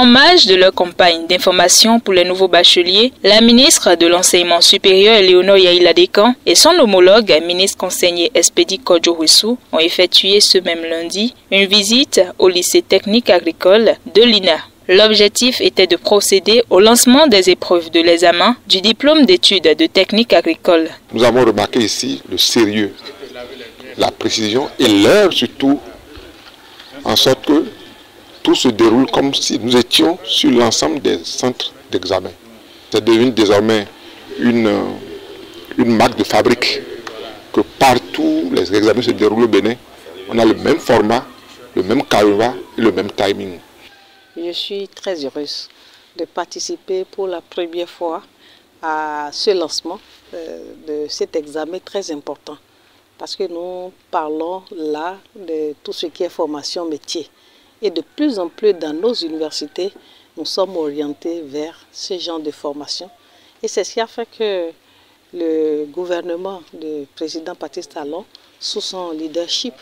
En marge de leur campagne d'information pour les nouveaux bacheliers, la ministre de l'Enseignement supérieur Léonore Yaïla-Descamps et son homologue, ministre conseiller Espedi Kodjo-Wissou, ont effectué ce même lundi une visite au lycée technique agricole de l'INA. L'objectif était de procéder au lancement des épreuves de l'examen du diplôme d'études de technique agricole. Nous avons remarqué ici le sérieux, la précision et l'heure surtout, en sorte que tout se déroule comme si nous étions sur l'ensemble des centres d'examen. C'est devenu désormais une marque de fabrique que partout les examens se déroulent au Bénin. On a le même format, le même canevas et le même timing. Je suis très heureuse de participer pour la première fois à ce lancement de cet examen très important. Parce que nous parlons là de tout ce qui est formation métier. Et de plus en plus dans nos universités, nous sommes orientés vers ce genre de formation. Et c'est ce qui a fait que le gouvernement du président Patrice Talon, sous son leadership,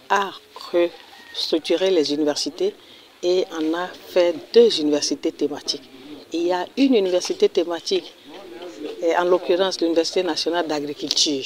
a restructuré les universités et en a fait 2 universités thématiques. Et il y a une université thématique, en l'occurrence l'Université nationale d'agriculture,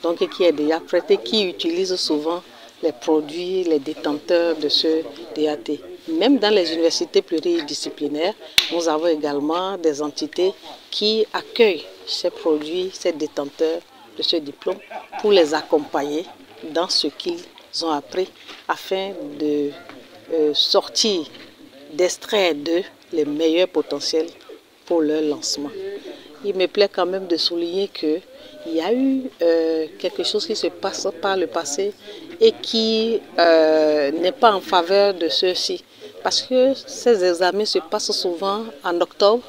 donc qui est déjà prêtée, qui utilise souvent les produits, les détenteurs de ce DAT. Même dans les universités pluridisciplinaires, nous avons également des entités qui accueillent ces produits, ces détenteurs de ce diplôme pour les accompagner dans ce qu'ils ont appris afin de sortir, d'extraire d'eux les meilleurs potentiels pour leur lancement. Il me plaît quand même de souligner qu'il y a eu quelque chose qui se passe par le passé et qui n'est pas en faveur de ceux-ci. Parce que ces examens se passent souvent en octobre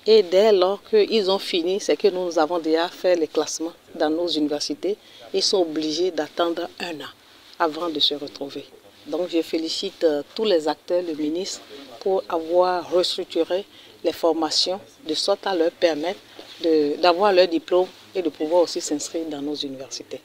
et dès lors qu'ils ont fini, c'est que nous avons déjà fait les classements dans nos universités. Ils sont obligés d'attendre 1 an avant de se retrouver. Donc je félicite tous les acteurs, le ministre, pour avoir restructuré les formations de sorte à leur permettre d'avoir leur diplôme et de pouvoir aussi s'inscrire dans nos universités.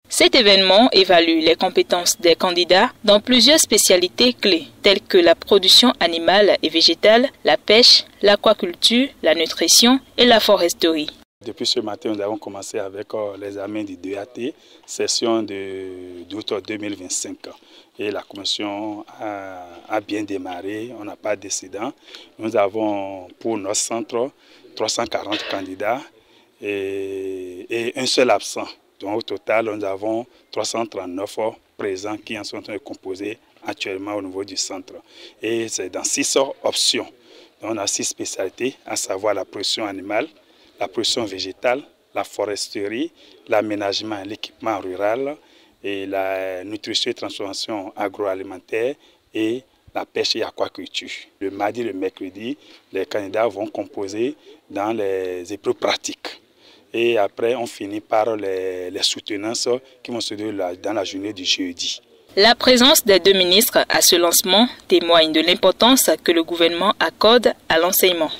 Cet événement évalue les compétences des candidats dans plusieurs spécialités clés, telles que la production animale et végétale, la pêche, l'aquaculture, la nutrition et la foresterie. Depuis ce matin, nous avons commencé avec l'examen du DAT, session d'août 2025. Et la commission a bien démarré, on n'a pas d'incident. Nous avons pour notre centre 340 candidats et un seul absent. Donc au total, nous avons 339 présents qui en sont en train de composer actuellement au niveau du centre. Et c'est dans 6 options. Donc, on a 6 spécialités, à savoir la production animale, la production végétale, la foresterie, l'aménagement et l'équipement rural, et la nutrition et transformation agroalimentaire et la pêche et aquaculture. Le mardi et le mercredi, les candidats vont composer dans les épreuves pratiques. Et après, on finit par les soutenances qui vont se dérouler dans la journée du jeudi. La présence des 2 ministres à ce lancement témoigne de l'importance que le gouvernement accorde à l'enseignement.